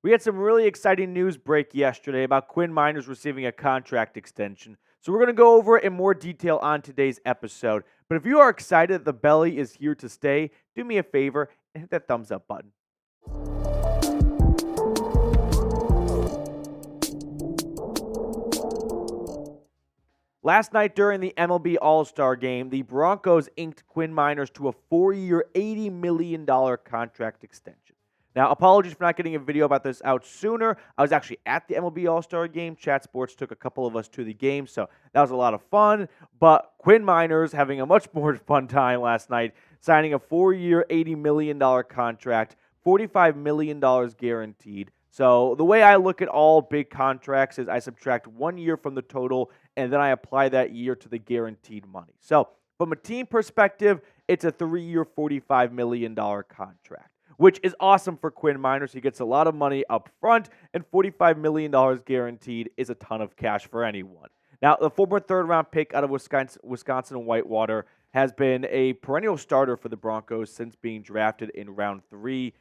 We had some really exciting news break yesterday about Quinn Meinerz receiving a contract extension. So we're going to go over it in more detail on today's episode. But if you are excited that the belly is here to stay, do me a favor and hit that thumbs up button. Last night during the MLB All-Star Game, the Broncos inked Quinn Meinerz to a 4-year, $80 million contract extension. Now, apologies for not getting a video about this out sooner. I was actually at the MLB All-Star Game. Chat Sports took a couple of us to the game, so that was a lot of fun. But Quinn Meinerz having a much more fun time last night, signing a 4-year, $80 million contract, $45 million guaranteed. So the way I look at all big contracts is I subtract 1 year from the total, and then I apply that year to the guaranteed money. So from a team perspective, it's a 3-year, $45 million contract, which is awesome for Quinn Meinerz. He gets a lot of money up front, and $45 million guaranteed is a ton of cash for anyone. Now, the former third-round pick out of Wisconsin and Whitewater has been a perennial starter for the Broncos since being drafted in round 3.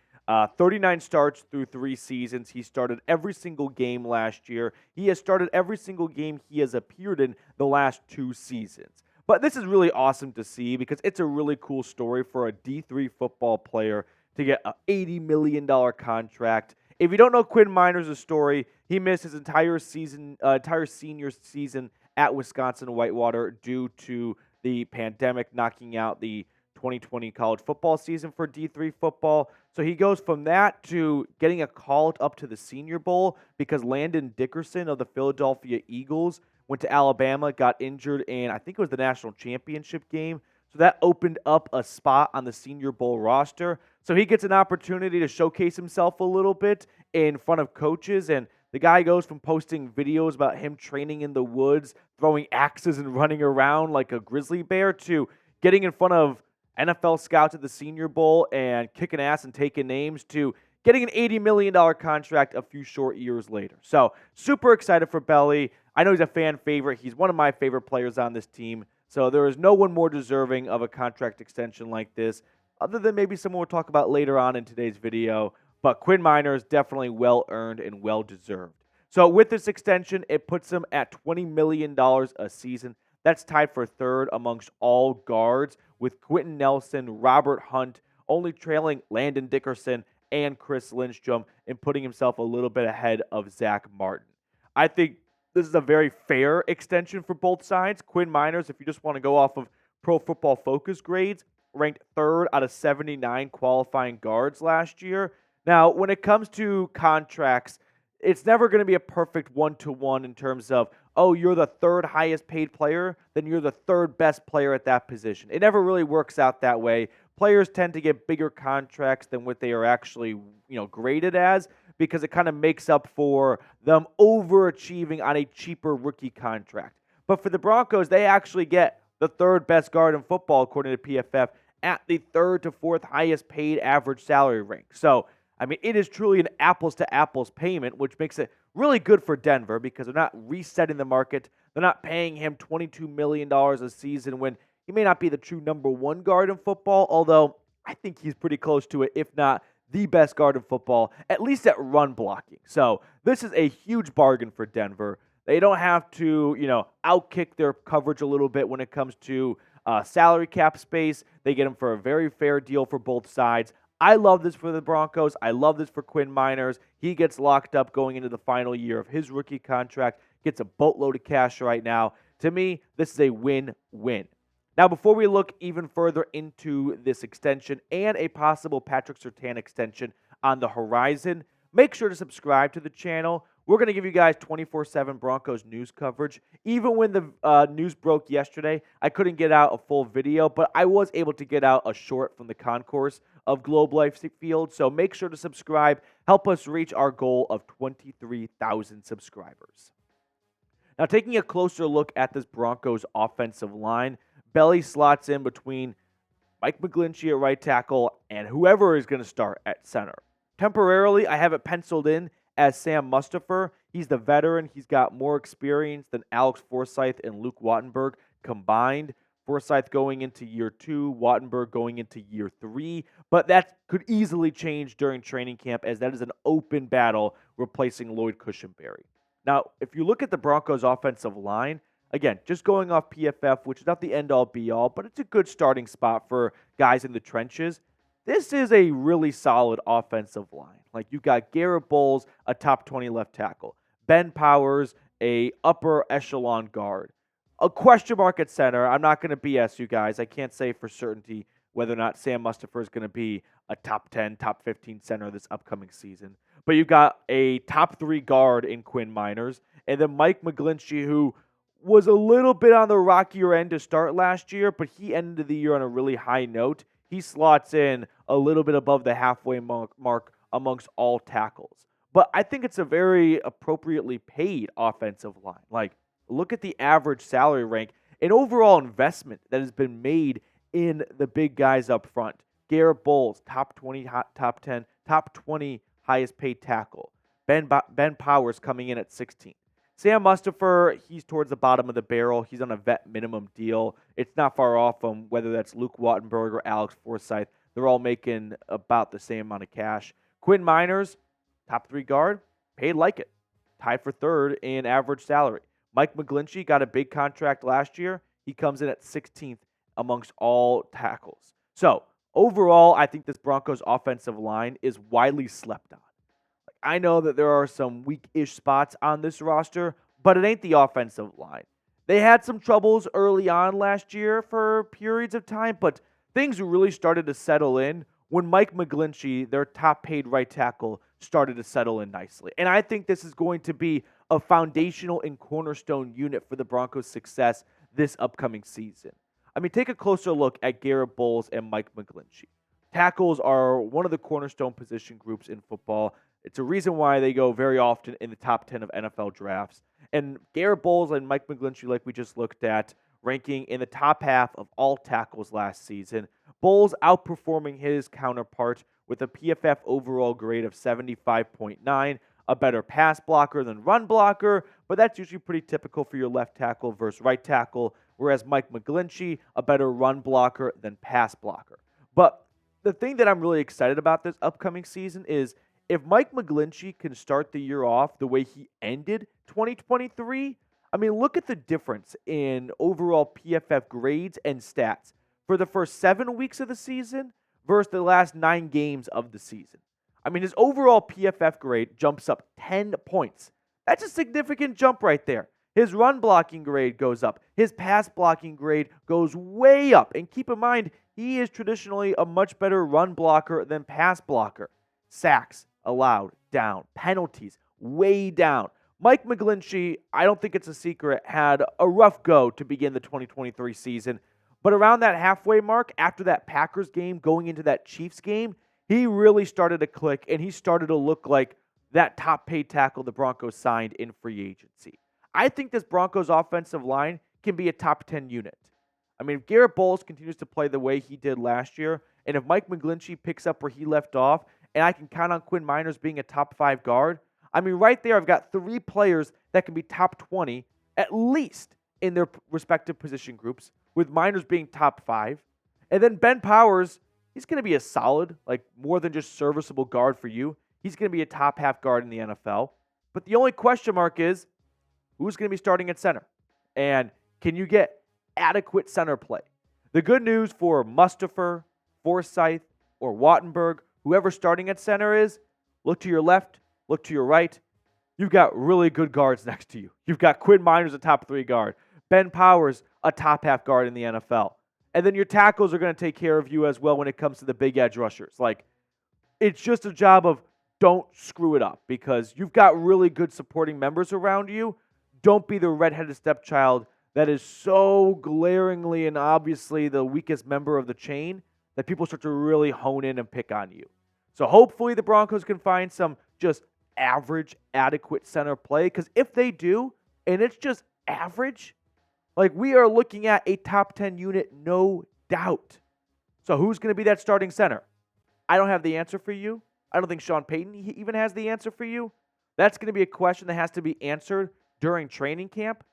39 starts through 3 seasons. He started every single game last year. He has started every single game he has appeared in the last 2 seasons. But this is really awesome to see because it's a really cool story for a D3 football player to get an $80 million contract. If you don't know Quinn Meinerz' story, he missed his entire senior season at Wisconsin Whitewater due to the pandemic knocking out the 2020 college football season for D3 football. So he goes from that to getting a call up to the Senior Bowl because Landon Dickerson of the Philadelphia Eagles went to Alabama, got injured in, I think it was the national championship game. So that opened up a spot on the Senior Bowl roster. So he gets an opportunity to showcase himself a little bit in front of coaches. And the guy goes from posting videos about him training in the woods, throwing axes and running around like a grizzly bear, to getting in front of NFL scouts at the Senior Bowl and kicking ass and taking names, to getting an $80 million contract a few short years later. So super excited for Belly. I know he's a fan favorite. He's one of my favorite players on this team. So there is no one more deserving of a contract extension like this, other than maybe someone we'll talk about later on in today's video. But Quinn Meinerz definitely well-earned and well-deserved. So with this extension, it puts him at $20 million a season. That's tied for third amongst all guards, with Quentin Nelson, Robert Hunt only trailing Landon Dickerson and Chris Lindstrom, and putting himself a little bit ahead of Zach Martin. I think this is a very fair extension for both sides. Quinn Meinerz, if you just want to go off of Pro Football Focus grades, ranked 3rd out of 79 qualifying guards last year. Now, when it comes to contracts, it's never going to be a perfect one-to-one in terms of, oh, you're the 3rd highest paid player, then you're the 3rd best player at that position. It never really works out that way. Players tend to get bigger contracts than what they are actually, graded as, because it kind of makes up for them overachieving on a cheaper rookie contract. But for the Broncos, they actually get the 3rd best guard in football, according to PFF, at the 3rd to 4th highest paid average salary rank. So, it is truly an apples-to-apples payment, which makes it really good for Denver because they're not resetting the market. They're not paying him $22 million a season when he may not be the true number 1 guard in football, although I think he's pretty close to it, if not the best guard in football, at least at run blocking. So this is a huge bargain for Denver. They don't have to, outkick their coverage a little bit when it comes to salary cap space. They get him for a very fair deal for both sides. I love this for the Broncos. I love this for Quinn Meinerz. He gets locked up going into the final year of his rookie contract, gets a boatload of cash right now. To me, this is a win-win. Now, before we look even further into this extension and a possible Patrick Surtain extension on the horizon, make sure to subscribe to the channel. We're going to give you guys 24/7 Broncos news coverage. Even when the news broke yesterday, I couldn't get out a full video, but I was able to get out a short from the concourse of Globe Life Field. So make sure to subscribe. Help us reach our goal of 23,000 subscribers. Now, taking a closer look at this Broncos offensive line, Belly slots in between Mike McGlinchey at right tackle and whoever is going to start at center. Temporarily, I have it penciled in as Sam Mustipher. He's the veteran. He's got more experience than Alex Forsyth and Luke Wattenberg combined. Forsyth going into year 2, Wattenberg going into year 3, but that could easily change during training camp as that is an open battle replacing Lloyd Cushenberry. Now, if you look at the Broncos' offensive line, again, just going off PFF, which is not the end-all, be-all, but it's a good starting spot for guys in the trenches. This is a really solid offensive line. Like, you've got Garett Bolles, a top 20 left tackle. Ben Powers, a upper echelon guard. A question mark at center. I'm not going to BS you guys. I can't say for certainty whether or not Sam Mustipher is going to be a top 10, top 15 center this upcoming season. But you've got a top 3 guard in Quinn Meinerz, and then Mike McGlinchey, who was a little bit on the rockier end to start last year, but he ended the year on a really high note. He slots in a little bit above the halfway mark amongst all tackles. But I think it's a very appropriately paid offensive line. Like, look at the average salary rank and overall investment that has been made in the big guys up front. Garett Bolles, top 20, top 10, top 20 highest paid tackle. Ben Powers coming in at 16. Sam Mustipher, he's towards the bottom of the barrel. He's on a vet minimum deal. It's not far off from whether that's Luke Wattenberg or Alex Forsyth. They're all making about the same amount of cash. Quinn Meinerz, top 3 guard, paid like it. Tied for 3rd in average salary. Mike McGlinchey got a big contract last year. He comes in at 16th amongst all tackles. So, overall, I think this Broncos offensive line is widely slept on. I know that there are some weak-ish spots on this roster, but it ain't the offensive line. They had some troubles early on last year for periods of time, but things really started to settle in when Mike McGlinchey, their top-paid right tackle, started to settle in nicely. And I think this is going to be a foundational and cornerstone unit for the Broncos' success this upcoming season. I mean, take a closer look at Garett Bolles and Mike McGlinchey. Tackles are one of the cornerstone position groups in football. It's a reason why they go very often in the top 10 of NFL drafts. And Garett Bolles and Mike McGlinchey, like we just looked at, ranking in the top half of all tackles last season. Bolles outperforming his counterpart with a PFF overall grade of 75.9, a better pass blocker than run blocker, but that's usually pretty typical for your left tackle versus right tackle, whereas Mike McGlinchey, a better run blocker than pass blocker. But the thing that I'm really excited about this upcoming season is if Mike McGlinchey can start the year off the way he ended 2023, I mean, look at the difference in overall PFF grades and stats for the first 7 weeks of the season versus the last 9 games of the season. I mean, his overall PFF grade jumps up 10 points. That's a significant jump right there. His run blocking grade goes up. His pass blocking grade goes way up. And keep in mind, he is traditionally a much better run blocker than pass blocker. Sacks allowed, down. Penalties, way down. Mike McGlinchey, I don't think it's a secret, had a rough go to begin the 2023 season. But around that halfway mark, after that Packers game, going into that Chiefs game, he really started to click, and he started to look like that top-paid tackle the Broncos signed in free agency. I think this Broncos offensive line can be a top 10 unit. I mean, if Garett Bolles continues to play the way he did last year, and if Mike McGlinchey picks up where he left off, and I can count on Quinn Meinerz being a top 5 guard, I mean, right there, I've got 3 players that can be top 20, at least in their respective position groups, with Meinerz being top 5. And then Ben Powers, he's going to be a solid, like more than just serviceable guard for you. He's going to be a top half guard in the NFL. But the only question mark is, who's going to be starting at center? And can you get adequate center play? The good news for Mustipher, Forsyth, or Wattenberg, whoever starting at center is, look to your left, look to your right. You've got really good guards next to you. You've got Quinn Meinerz, a top 3 guard. Ben Powers, a top half guard in the NFL. And then your tackles are going to take care of you as well when it comes to the big edge rushers. Like, it's just a job of don't screw it up because you've got really good supporting members around you. Don't be the redheaded stepchild that is so glaringly and obviously the weakest member of the chain that people start to really hone in and pick on you. So hopefully the Broncos can find some just average, adequate center play, because if they do, and it's just average, like we are looking at a top 10 unit, no doubt. So who's going to be that starting center? I don't have the answer for you. I don't think Sean Payton even has the answer for you. That's going to be a question that has to be answered during training camp.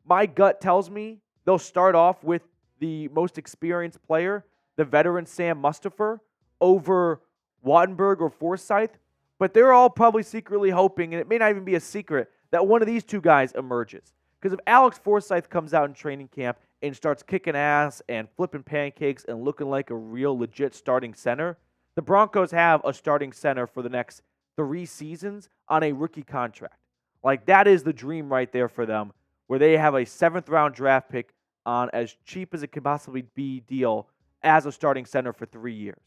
My gut tells me they'll start off with the most experienced player, the veteran Sam Mustipher, over Wattenberg or Forsythe, but they're all probably secretly hoping, and it may not even be a secret, that one of these two guys emerges. Because if Alex Forsythe comes out in training camp and starts kicking ass and flipping pancakes and looking like a real legit starting center, the Broncos have a starting center for the next 3 seasons on a rookie contract. Like, that is the dream right there for them, where they have a 7th-round draft pick on as cheap as it could possibly be deal as a starting center for 3 years.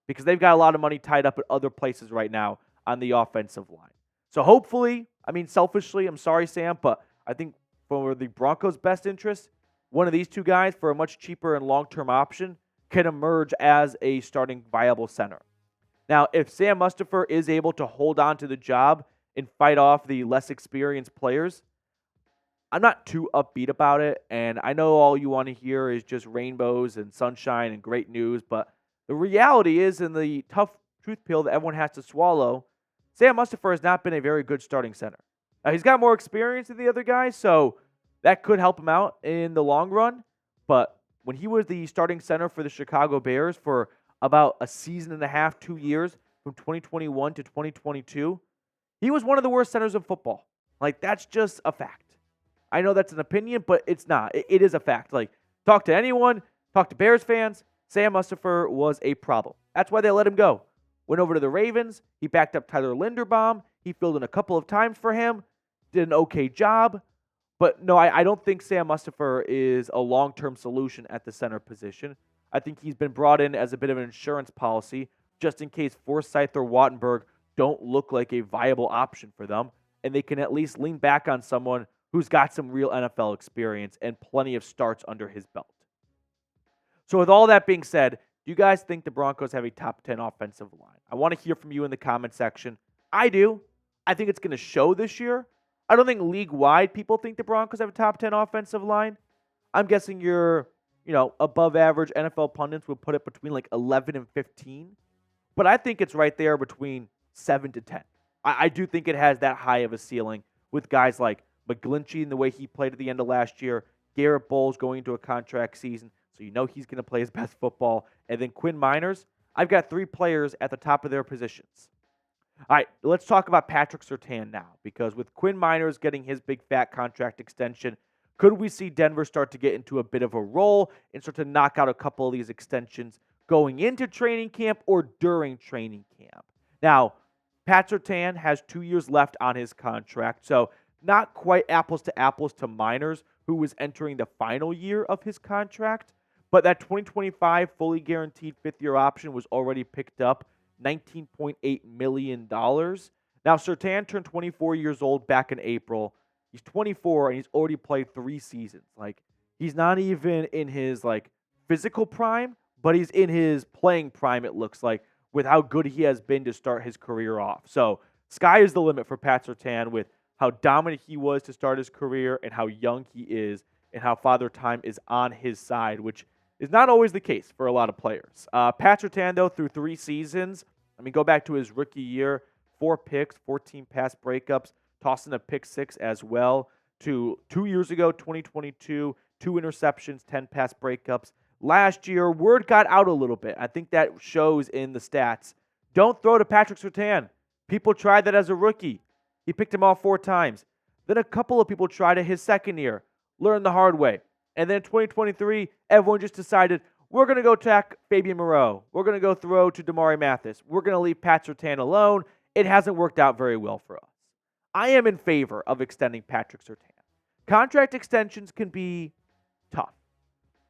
Because they've got a lot of money tied up at other places right now on the offensive line. So hopefully, I mean, selfishly, I'm sorry, Sam, but I think for the Broncos' best interest, one of these two guys for a much cheaper and long-term option can emerge as a starting viable center. Now, if Sam Mustipher is able to hold on to the job and fight off the less experienced players, I'm not too upbeat about it, and I know all you want to hear is just rainbows and sunshine and great news, but the reality is, in the tough truth pill that everyone has to swallow, Sam Mustipher has not been a very good starting center. Now, he's got more experience than the other guys, so that could help him out in the long run, but when he was the starting center for the Chicago Bears for about a season and a half, 2 years, from 2021 to 2022, he was one of the worst centers in football. Like, that's just a fact. I know that's an opinion, but it's not. It is a fact. Like, talk to anyone, talk to Bears fans, Sam Mustipher was a problem. That's why they let him go. Went over to the Ravens. He backed up Tyler Linderbaum. He filled in a couple of times for him. Did an okay job. But no, I don't think Sam Mustipher is a long-term solution at the center position. I think he's been brought in as a bit of an insurance policy just in case Forsythe or Wattenberg don't look like a viable option for them, and they can at least lean back on someone who's got some real NFL experience and plenty of starts under his belt. So with all that being said, do you guys think the Broncos have a top 10 offensive line? I want to hear from you in the comment section. I do. I think it's going to show this year. I don't think league-wide people think the Broncos have a top 10 offensive line. I'm guessing your, above average NFL pundits would put it between like 11 and 15. But I think it's right there between 7 to 10. I do think it has that high of a ceiling with guys like McGlinchey in the way he played at the end of last year, Garett Bolles going into a contract season, so you know he's going to play his best football, and then Quinn Meinerz. I've got 3 players at the top of their positions. All right, let's talk about Patrick Surtain now, because with Quinn Meinerz getting his big fat contract extension, could we see Denver start to get into a bit of a roll and start to knock out a couple of these extensions going into training camp or during training camp? Now, Pat Surtain has 2 years left on his contract, so not quite apples to Meinerz, who was entering the final year of his contract, but that 2025 fully guaranteed 5th-year option was already picked up, $19.8 million. Now, Surtain turned 24 years old back in April. He's 24, and he's already played 3 seasons. Like, he's not even in his, physical prime, but he's in his playing prime, it looks like, with how good he has been to start his career off. So, sky is the limit for Pat Surtain with how dominant he was to start his career and how young he is and how Father Time is on his side, which is not always the case for a lot of players. Pat Surtain, though, through 3 seasons, go back to his rookie year, 4 picks, 14 pass breakups, tossing a pick 6 as well, to 2 years ago, 2022, 2 interceptions, 10 pass breakups. Last year, word got out a little bit. I think that shows in the stats. Don't throw to Patrick Surtain. People tried that as a rookie. He picked him off 4 times. Then a couple of people tried it his second year, learned the hard way. And then in 2023, everyone just decided, we're going to go tack Fabian Moreau. We're going to go throw to Damari Mathis. We're going to leave Pat Surtain alone. It hasn't worked out very well for us. I am in favor of extending Patrick Surtain. Contract extensions can be tough.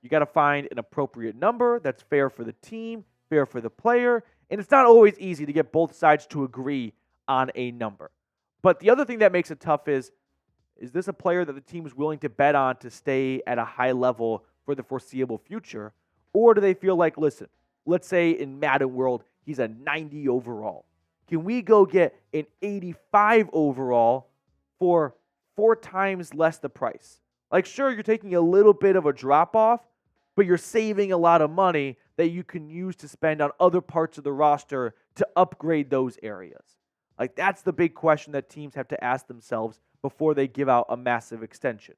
You got to find an appropriate number that's fair for the team, fair for the player, and it's not always easy to get both sides to agree on a number. But the other thing that makes it tough is this a player that the team is willing to bet on to stay at a high level for the foreseeable future? Or do they feel like, listen, let's say in Madden world, he's a 90 overall. Can we go get an 85 overall for 4 times less the price? Like, sure, you're taking a little bit of a drop-off, but you're saving a lot of money that you can use to spend on other parts of the roster to upgrade those areas. Like, that's the big question that teams have to ask themselves before they give out a massive extension.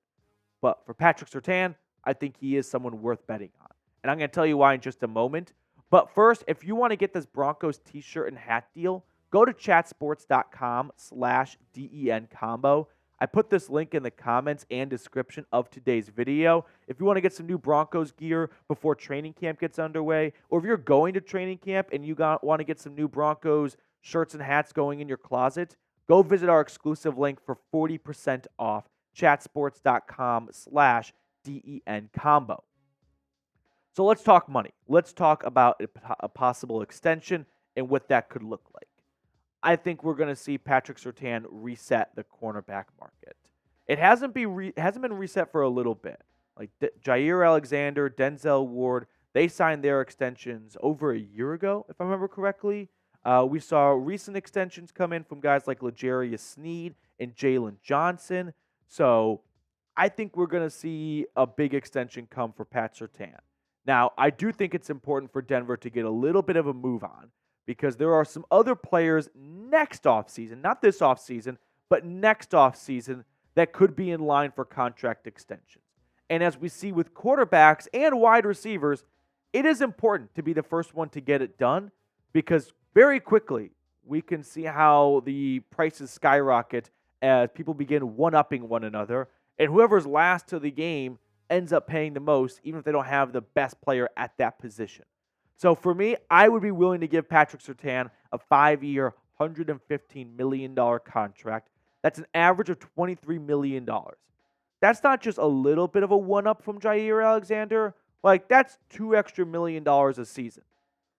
But for Patrick Surtain, I think he is someone worth betting on. And I'm going to tell you why in just a moment. But first, if you want to get this Broncos t-shirt and hat deal, go to chatsports.com/DEN combo. I put this link in the comments and description of today's video. If you want to get some new Broncos gear before training camp gets underway, or if you're going to training camp and you want to get some new Broncos shirts and hats going in your closet, go visit our exclusive link for 40% off, chatsports.com/DEN combo. So let's talk money. Let's talk about a possible extension and what that could look like. I think we're going to see Patrick Surtain reset the cornerback market. It hasn't been reset for a little bit. Like Jair Alexander, Denzel Ward, they signed their extensions over a year ago, if I remember correctly. We saw recent extensions come in from guys like L'Jarius Sneed and Jalen Johnson. So I think we're going to see a big extension come for Pat Surtain. Now, I do think it's important for Denver to get a little bit of a move on because there are some other players next offseason, not this offseason, but next offseason that could be in line for contract extensions. And as we see with quarterbacks and wide receivers, it is important to be the first one to get it done because very quickly we can see how the prices skyrocket as people begin one-upping one another, and whoever's last to the game ends up paying the most, even if they don't have the best player at that position. So for me, I would be willing to give Patrick Surtain a 5-year, $115 million contract. That's an average of $23 million. That's not just a little bit of a one-up from Jair Alexander. Like, that's $2 extra million a season.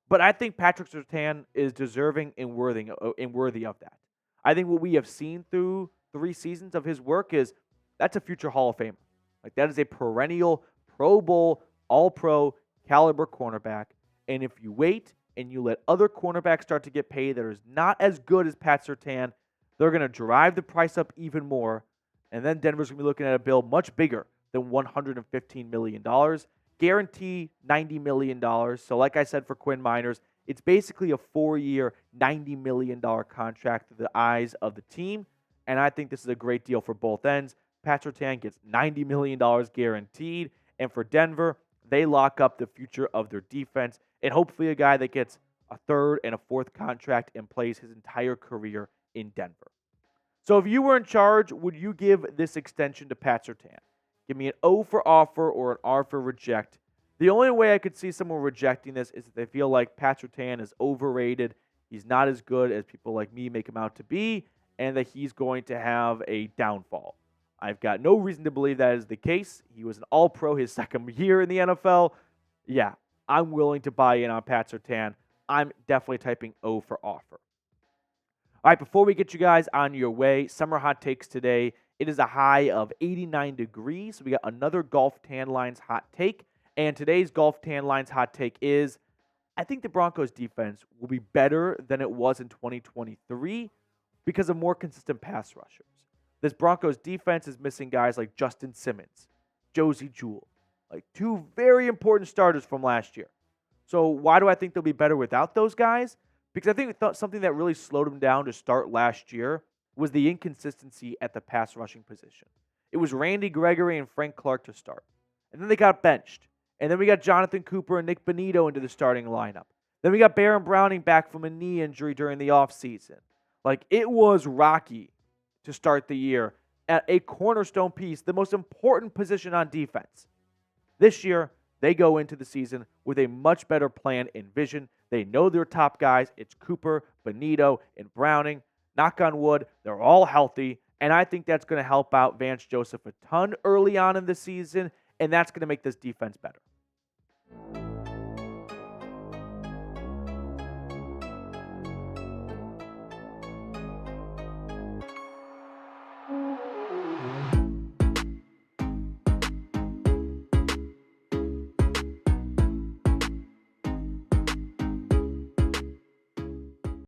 But I think Patrick Surtain is deserving and worthy of that. I think what we have seen through 3 seasons of his work is that's a future Hall of Famer. Like, that is a perennial Pro Bowl, All-Pro caliber cornerback. And if you wait and you let other cornerbacks start to get paid that is not as good as Pat Surtain, they're going to drive the price up even more. And then Denver's going to be looking at a bill much bigger than $115 million. Guaranteed $90 million. So like I said for Quinn Meinerz, it's basically a 4-year, $90 million contract through the eyes of the team. And I think this is a great deal for both ends. Pat Surtain gets $90 million guaranteed. And for Denver, they lock up the future of their defense. And hopefully a guy that gets a 3rd and a 4th contract and plays his entire career in Denver. So if you were in charge, would you give this extension to Pat Surtain? Give me an O for offer or an R for reject. The only way I could see someone rejecting this is if they feel like Pat Surtain is overrated, he's not as good as people like me make him out to be, and that he's going to have a downfall. I've got no reason to believe that is the case. He was an All-Pro his 2nd year in the NFL. Yeah, I'm willing to buy in on Pat Surtain. I'm definitely typing O for offer. All right, before we get you guys on your way, summer hot takes today. It is a high of 89 degrees. So we got another Golf Tan Lines hot take. And today's Golf Tan Lines hot take is, I think the Broncos defense will be better than it was in 2023 because of more consistent pass rushers. This Broncos defense is missing guys like Justin Simmons, Josie Jewell, like 2 very important starters from last year. So why do I think they'll be better without those guys? Because I think something that really slowed them down to start last year was the inconsistency at the pass rushing position. It was Randy Gregory and Frank Clark to start. And then they got benched. And then we got Jonathan Cooper and Nick Bonito into the starting lineup. Then we got Baron Browning back from a knee injury during the offseason. Like, it was rocky to start the year at a cornerstone piece, the most important position on defense. This year, they go into the season with a much better plan and vision. They know their top guys. It's Cooper, Bonito, and Browning. Knock on wood, they're all healthy, and I think that's going to help out Vance Joseph a ton early on in the season, and that's going to make this defense better.